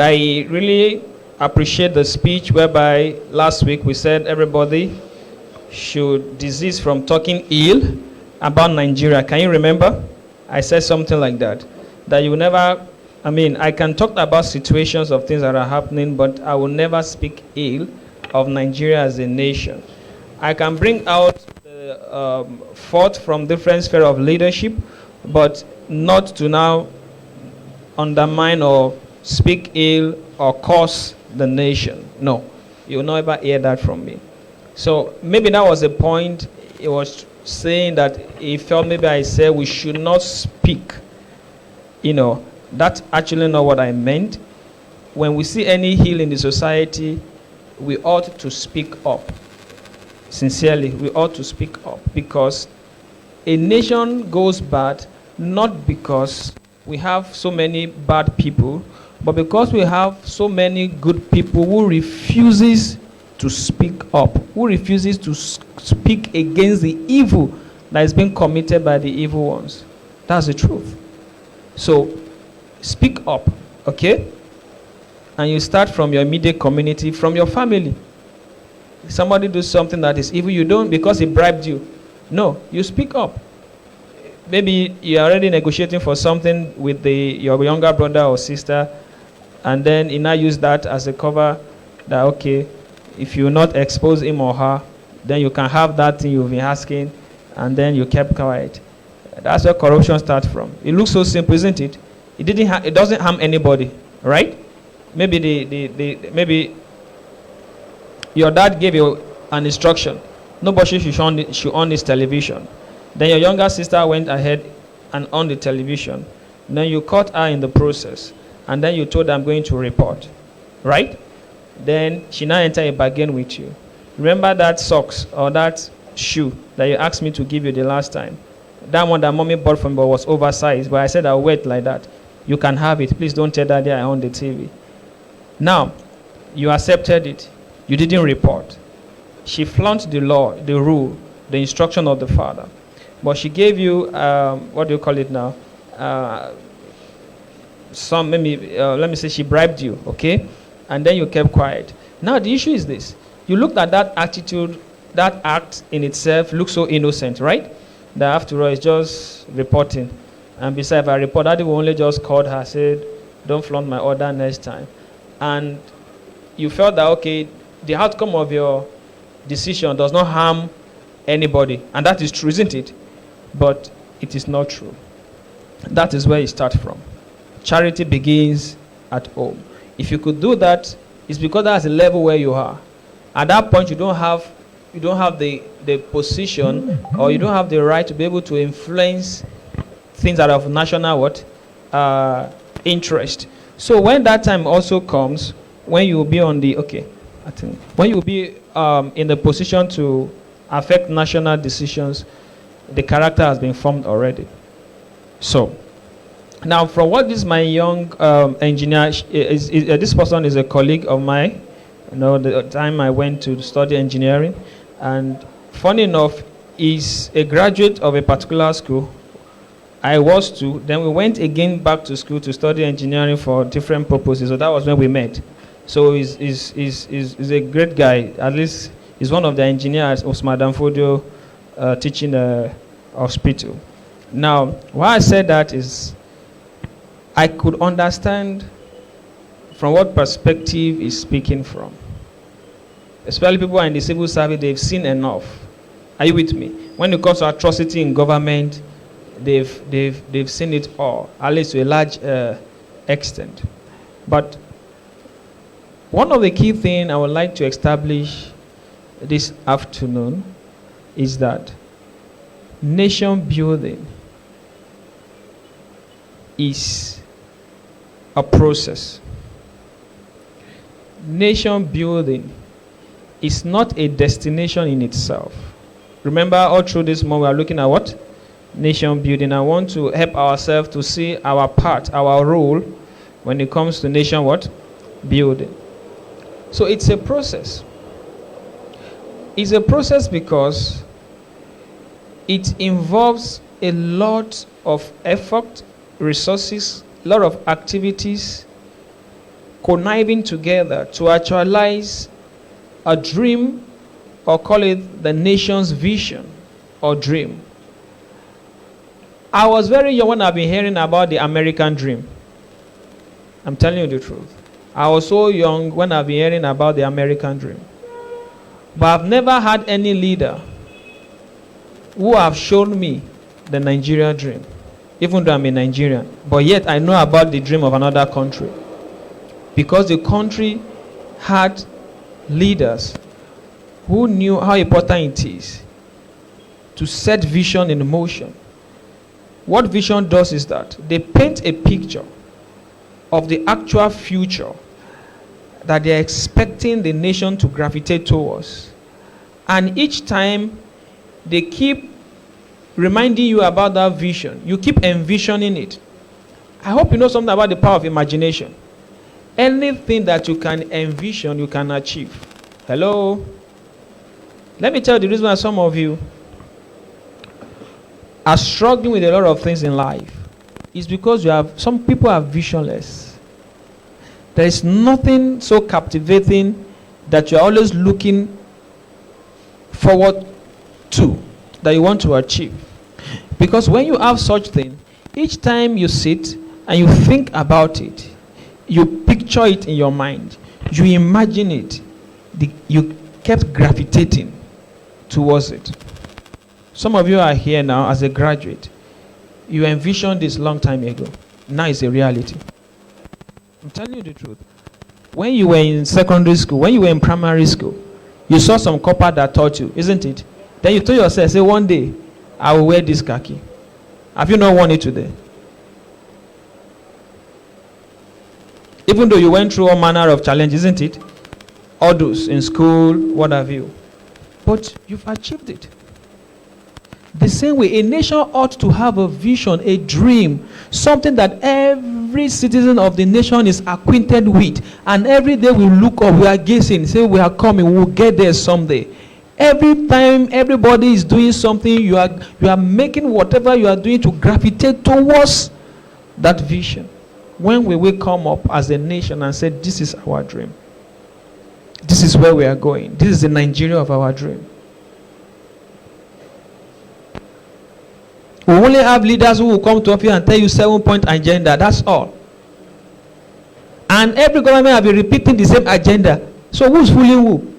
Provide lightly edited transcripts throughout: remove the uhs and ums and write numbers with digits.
I really appreciate the speech whereby last week we said everybody should desist from talking ill about Nigeria. Can you remember? I said something like that. That you never, I can talk about situations of things that are happening, but I will never speak ill of Nigeria as a nation. I can bring out the fault from different spheres of leadership, but not to now undermine or speak ill or curse the nation. No, you'll never hear that from me. So maybe that was the point. It was saying that he felt maybe I said we should not speak. That's actually not what I meant. When we see any ill in the society, we ought to speak up. Sincerely, we ought to speak up, because a nation goes bad not because we have so many bad people, but because we have so many good people who refuses to speak up, who refuses to speak against the evil that is being committed by the evil ones. That's the truth. So speak up, okay? And you start from your immediate community, from your family. Somebody do something that is evil, you don't because he bribed you. No, you speak up. Maybe you're already negotiating for something with your younger brother or sister, and then you now use that as a cover that, okay, if you not expose him or her, then you can have that thing you've been asking, and then you kept quiet. That's where corruption starts from. It looks so simple, isn't it? It doesn't harm anybody, right? Maybe your dad gave you an instruction. Nobody should on this television. Then your younger sister went ahead and on the television. Then you caught her in the process. And then you told her, I'm going to report. Right? Then she now entered a bargain with you. Remember that socks or that shoe that you asked me to give you the last time? That one that mommy bought from me was oversized, but I said I'll wait like that. You can have it. Please don't tell daddy I on the TV. Now, you accepted it. You didn't report. She flouted the law, the rule, the instruction of the father. But she gave you, what do you call it now? Let me say she bribed you, okay? And then you kept quiet. Now the issue is this. You looked at that attitude, that act in itself looks so innocent, right? That after all, it's just reporting. And besides, if I report, Daddy will only just called her, said, don't flaunt my order next time. And you felt that, okay, the outcome of your decision does not harm anybody. And that is true, isn't it? But it is not true. That is where it starts from. Charity begins at home. If you could do that, it's because that's the level where you are. At that point, you don't have the position, or you don't have the right to be able to influence things that are of national interest. So when that time also comes, when you will be on the when you will be in the position to affect national decisions, the character has been formed already. So now, from what this my young engineer this person is a colleague of mine. The time I went to study engineering, and funny enough, he's a graduate of a particular school. I was too. Then we went again back to school to study engineering for different purposes. So that was when we met. So he's a great guy. At least he's one of the engineers of Madam Fodio teaching hospital. Now, why I said that is I could understand from what perspective he's speaking from. Especially people who are in the civil service, they've seen enough. Are you with me? When it comes to atrocity in government, they've seen it all, at least to a large extent. But one of the key things I would like to establish this afternoon is that nation building is a process. Nation building is not a destination in itself. Remember, all through this month we are looking at what? Nation building. I want to help ourselves to see our part, our role when it comes to nation what? Building. So it's a process. It's a process because it involves a lot of effort, resources, a lot of activities, conniving together to actualize a dream, or call it the nation's vision or dream. I was very young when I've been hearing about the American dream. I'm telling you the truth. I was so young when I've been hearing about the American dream. But I've never had any leader who have shown me the Nigerian dream, even though I'm a Nigerian. But yet I know about the dream of another country. Because the country had leaders who knew how important it is to set vision in motion. What vision does is that they paint a picture of the actual future that they're expecting the nation to gravitate towards. And each time they keep reminding you about that vision, you keep envisioning it. I hope you know something about the power of imagination. Anything that you can envision, you can achieve. Hello? Let me tell you the reason why some of you are struggling with a lot of things in life. Is because some people are visionless. There is nothing so captivating that you're always looking forward to, that you want to achieve. Because when you have such thing, each time you sit and you think about it, you picture it in your mind, you imagine it, you kept gravitating towards it. Some of you are here now as a graduate. You envisioned this long time ago. Now it's a reality. I'm telling you the truth. When you were in secondary school, when you were in primary school, you saw some copper that taught you, isn't it? Then you told yourself, say, one day, I will wear this khaki. Have you not worn it today? Even though you went through all manner of challenges, isn't it? All those in school, what have you. But you've achieved it. The same way, a nation ought to have a vision, a dream, something that every citizen of the nation is acquainted with. And every day we look up, we are gazing, say we are coming, we'll get there someday. Every time everybody is doing something, you are making whatever you are doing to gravitate towards that vision. When we will come up as a nation and say, this is our dream. This is where we are going. This is the Nigeria of our dream. We only have leaders who will come to office and tell you 7-point agenda. That's all. And every government will be repeating the same agenda. So who's fooling who?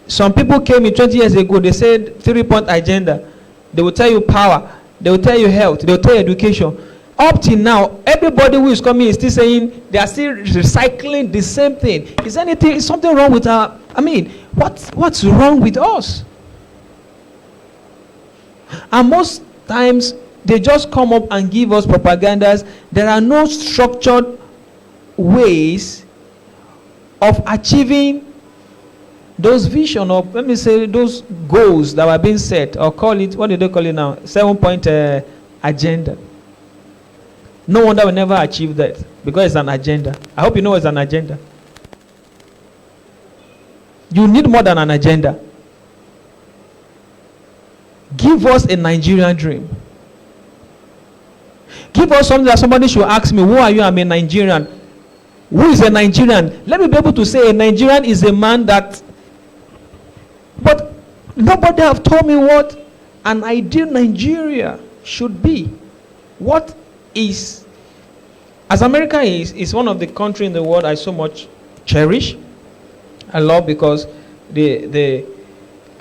Some people came in 20 years ago, they said 3-point agenda. They will tell you power. They will tell you health. They will tell you education. Up till now, everybody who is coming is still saying they are still recycling the same thing. Is something wrong with what's wrong with us? And most times they just come up and give us propagandas. There are no structured ways of achieving those vision of, let me say, those goals that were being set, or call it, what do they call it now? 7-point agenda. No wonder we never achieve that, because it's an agenda. I hope you know it's an agenda. You need more than an agenda. Give us a Nigerian dream. Give us something that somebody should ask me, who are you? I'm a Nigerian. Who is a Nigerian? Let me be able to say a Nigerian is a man that... But nobody have told me what an ideal Nigeria should be. What is... As America is one of the countries in the world I so much cherish. I love, because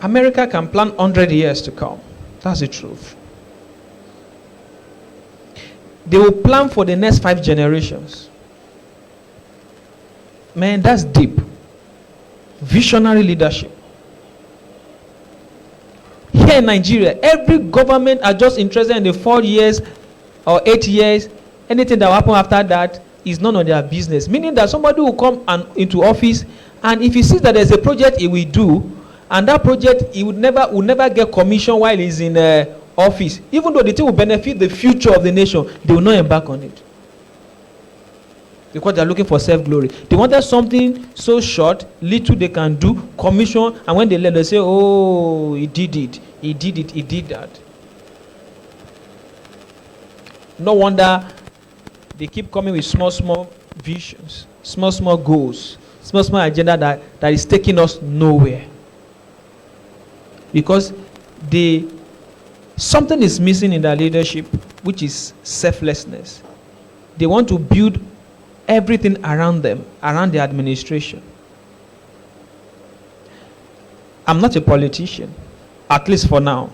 America can plan 100 years to come. That's the truth. They will plan for the next 5 generations. Man, that's deep. Visionary leadership. Here in Nigeria, every government are just interested in the 4 years or 8 years. Anything that will happen after that is none of their business. Meaning that somebody will come into office, and if he sees that there's a project he will do, and that project he will never get commission while he's in office, even though the thing will benefit the future of the nation, they will not embark on it. Because they're looking for self-glory. They wanted something so short, little they can do, commission, and when they let, they say, oh, he did it, he did that. No wonder they keep coming with small visions, small goals, small agenda that is taking us nowhere. Because something is missing in their leadership, which is selflessness. They want to build everything around them, around the administration. I'm not a politician, at least for now.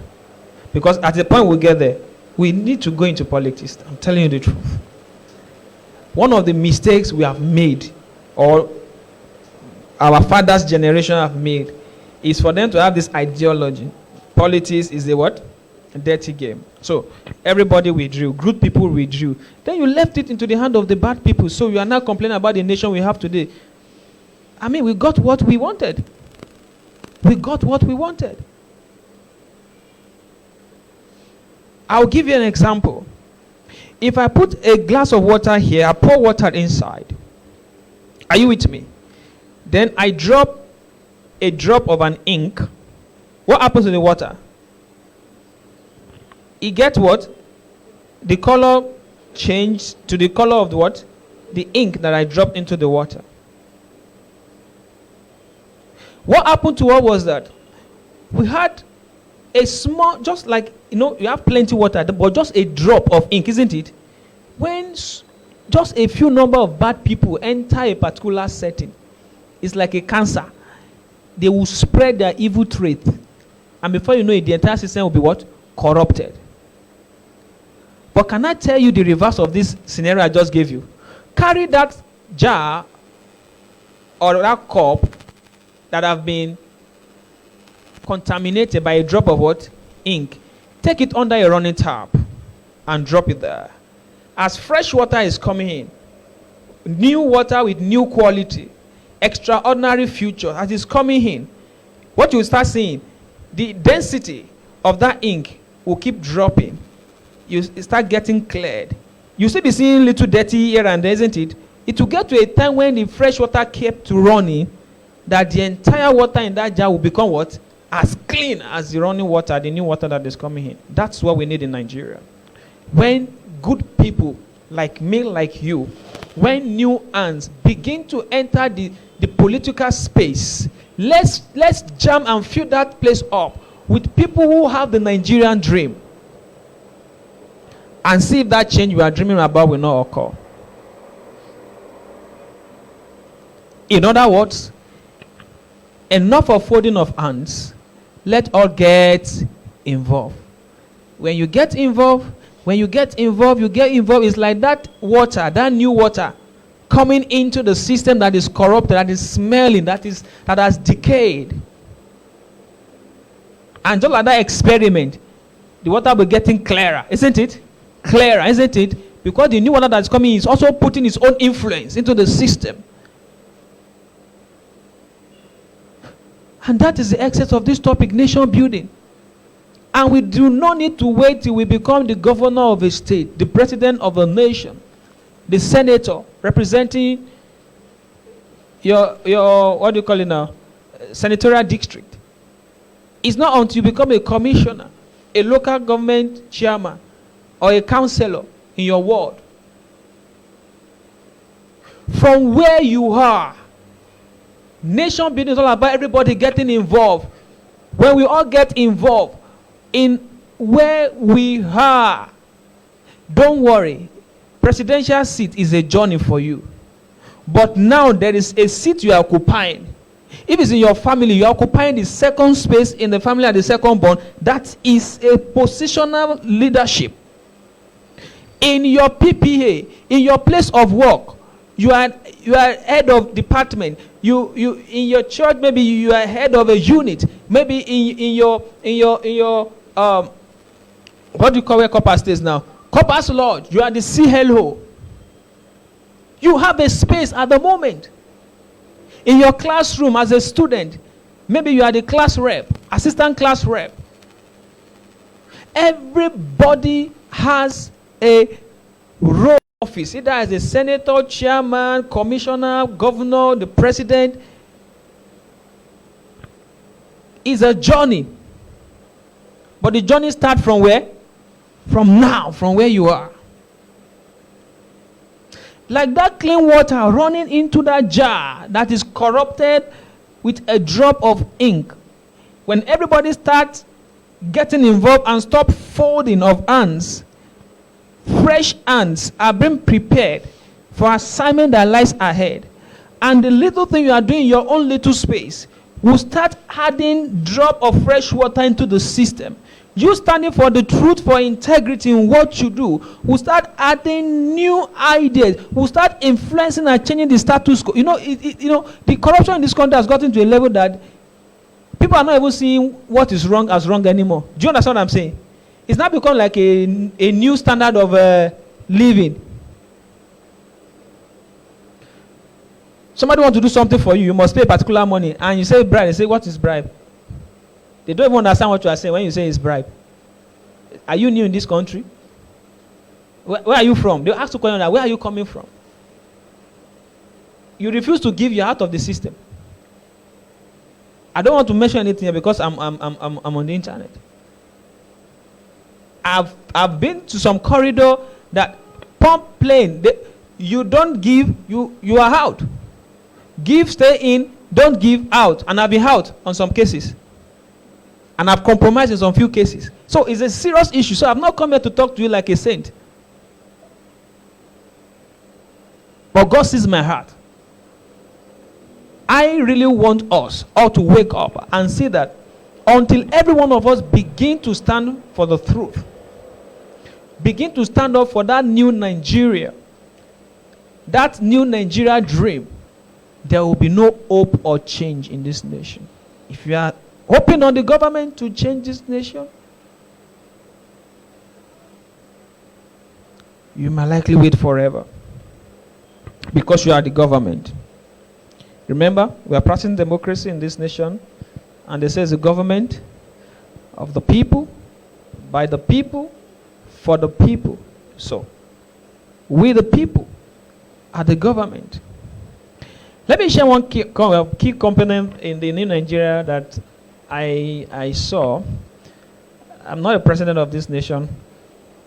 Because at the point we get there, we need to go into politics. I'm telling you the truth. One of the mistakes we have made, or our father's generation have made, is for them to have this ideology. Politics is a what? A dirty game. So everybody withdrew. Good people withdrew. Then you left it into the hand of the bad people. So you are now complaining about the nation we have today. I mean, we got what we wanted. We got what we wanted. I'll give you an example. If I put a glass of water here, I pour water inside. Are you with me? Then I drop a drop of an ink. What happens to the water? It gets what? The color changed to the color of the what? The ink that I dropped into the water. What happened to what was that? We had a small, just like, you have plenty water, but just a drop of ink, isn't it? When just a few number of bad people enter a particular setting, it's like a cancer. They will spread their evil trait. And before you know it, the entire system will be what? Corrupted. But can I tell you the reverse of this scenario I just gave you? Carry that jar or that cup that have been contaminated by a drop of what? Ink. Take it under a running tap and drop it there. As fresh water is coming in, new water with new quality, extraordinary future as it's coming in, what you will start seeing, the density of that ink will keep dropping. You start getting cleared. You still be seeing little dirty here and there, isn't it? It will get to a time when the fresh water kept running, that the entire water in that jar will become what? As clean as the running water, the new water that is coming in. That's what we need in Nigeria. When good people like me, like you, when new hands begin to enter the political space, let's jam and fill that place up with people who have the Nigerian dream, and see if that change we are dreaming about will not occur. In other words, enough of folding of hands. Let all get involved. When you get involved, you get involved. It's like that water, that new water, coming into the system that is corrupted, that is smelling, that has decayed. And just like that experiment, the water will be getting clearer, isn't it? Clearer, isn't it? Because the new water that's coming is also putting its own influence into the system. And that is the essence of this topic, nation building. And we do not need to wait till we become the governor of a state, the president of a nation, the senator representing your what do you call it now? Senatorial district. It's not until you become a commissioner, a local government chairman, or a councillor in your ward. From where you are, nation building is all about everybody getting involved. When we all get involved in where we are, don't worry, presidential seat is a journey for you. But now there is a seat you are occupying. If it's in your family, you are occupying the second space in the family at the second born. That is a positional leadership. In your PPA, in your place of work, you are head of department. You in your church, maybe you are head of a unit. Maybe in your what do you call where Corpus stays now? Corpus Lodge, you are the CLO. You have a space at the moment. In your classroom as a student, maybe you are the class rep, assistant class rep. Everybody has a role office, either as a senator, chairman, commissioner, governor, the president. It's a journey. But the journey starts from where? From now, from where you are. Like that clean water running into that jar that is corrupted with a drop of ink. When everybody starts getting involved and stop folding of hands, fresh hands are being prepared for assignment that lies ahead. And the little thing you are doing in your own little space will start adding drop of fresh water into the system. You standing for the truth, for integrity in what you do, will start adding new ideas, will start influencing and changing the status quo. The corruption in this country has gotten to a level that people are not even seeing what is wrong as wrong anymore. Do you understand what I'm saying? It's now become like a new standard of living. Somebody wants to do something for you, you must pay particular money, and you say bribe. They say, what is bribe? They don't even understand what you are saying when you say it's bribe. Are you new in this country? Where are you from? They ask you question, where are you coming from? You refuse to give, you're out of the system. I don't want to mention anything here because I'm on the internet. I've been to some corridor that pump plane. You don't give, you are out. Give, stay in, don't give, out. And I've been out on some cases. And I've compromised in some few cases. So it's a serious issue. So I've not come here to talk to you like a saint. But God sees my heart. I really want us all to wake up and see that until every one of us begin to stand for the truth, begin to stand up for that new Nigeria, that new Nigeria dream, there will be no hope or change in this nation. If you are hoping on the government to change this nation, you might likely wait forever because you are the government. Remember, we are practicing democracy in this nation, and it says the government of the people, by the people, for the people. So, we the people are the government. Let me share one key component in the new Nigeria that I saw. I'm not a president of this nation,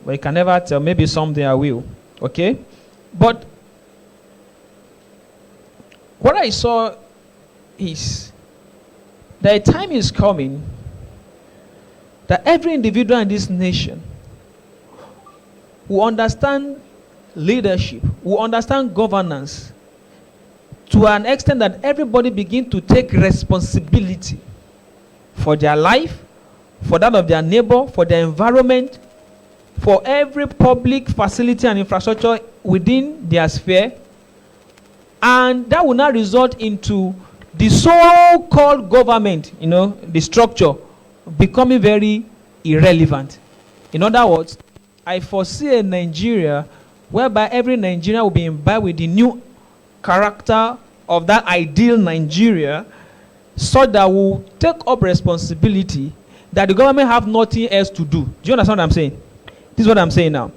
but you can never tell. Maybe someday I will. Okay? But what I saw is that a time is coming that every individual in this nation will understand leadership, will understand governance to an extent that everybody begin to take responsibility for their life, for that of their neighbor, for their environment, for every public facility and infrastructure within their sphere. And that will now result into the so-called government, the structure, becoming very irrelevant. In other words, I foresee a Nigeria whereby every Nigerian will be imbibed with the new character of that ideal Nigeria, so that will take up responsibility that the government have nothing else to do. Do you understand what I'm saying? This is what I'm saying now.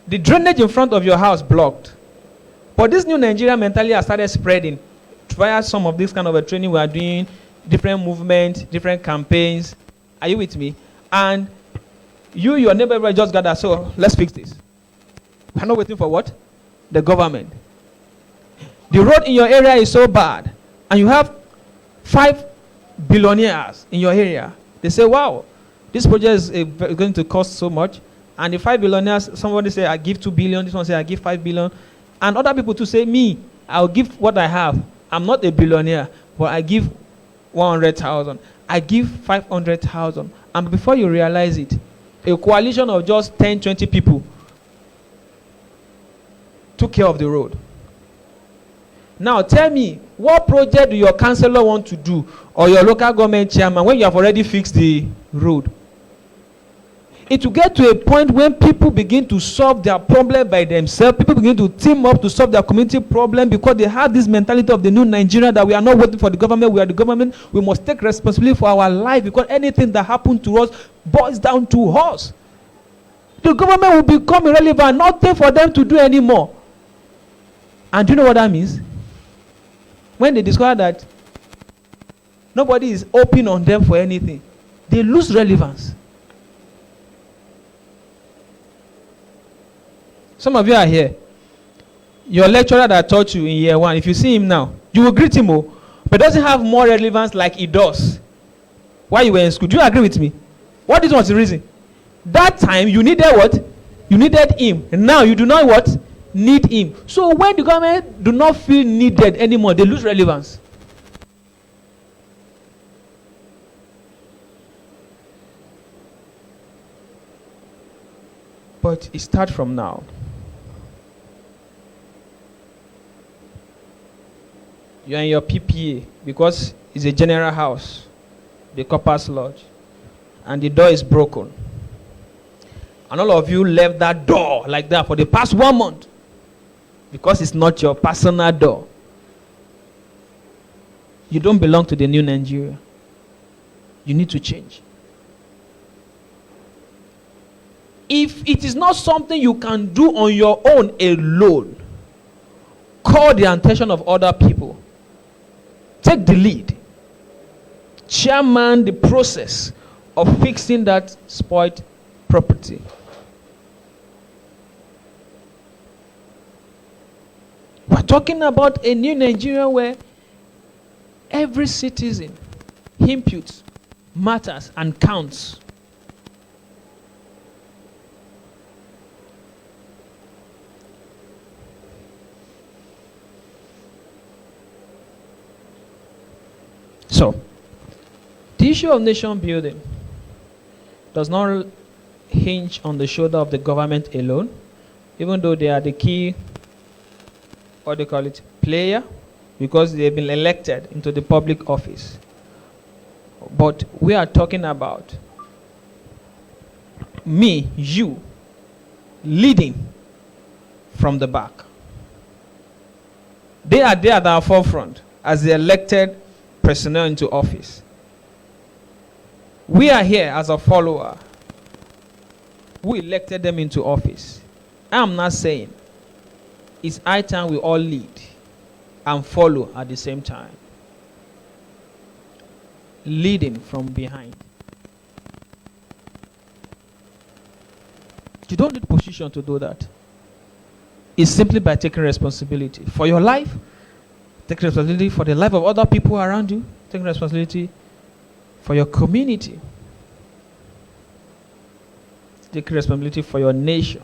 The drainage in front of your house blocked. But this new Nigeria mentality has started spreading via some of this kind of a training we are doing, different movements, different campaigns. Are you with me? And your neighbor, everybody just gather, so let's fix this. We're not waiting for what? The government. The road in your area is so bad, and you have 5 billionaires in your area. They say, wow, this project is going to cost so much. And the 5 billionaires, somebody say, I give 2 billion. This one say, I give 5 billion. And other people to say, me, I'll give what I have. I'm not a billionaire, but I give 100,000. I give 500,000. And before you realize it, a coalition of just 10, 20 people took care of the road. Now tell me, what project do your councillor want to do, or your local government chairman, when you have already fixed the road? It will get to a point when people begin to solve their problem by themselves. People begin to team up to solve their community problem, because they have this mentality of the new Nigeria that we are not waiting for the government. We are the government. We must take responsibility for our life, because anything that happened to us boils down to us. The government will become irrelevant, nothing for them to do anymore. And do you know what that means? When they discover that nobody is open on them for anything, they lose relevance. Some of you are here. Your lecturer that taught you in year 1, if you see him now, you will greet him, but it doesn't have more relevance like it does while you were in school. Do you agree with me? What is the reason? That time you needed what? You needed him. And now you do not what? Need him. So when the government do not feel needed anymore, they lose relevance. But it starts from now. You're in your PPA because it's a general house, the Corpus Lodge, and the door is broken. And all of you left that door like that for the past 1 month because it's not your personal door. You don't belong to the new Nigeria. You need to change. If it is not something you can do on your own alone, call the attention of other people. Take the lead. Chairman the process of fixing that spoiled property. We're talking about a new Nigeria where every citizen imputes, matters, and counts. So, the issue of nation building does not hinge on the shoulder of the government alone, even though they are the key, what they call it, player, because they've been elected into the public office. But we are talking about me, you, leading from the back. They are there at our forefront as the elected personnel into office. We are here as a follower. We elected them into office. I'm not saying it's high time we all lead and follow at the same time. Leading from behind. You don't need position to do that. It's simply by taking responsibility for your life, taking responsibility for the life of other people around you, taking responsibility for your community, taking responsibility for your nation.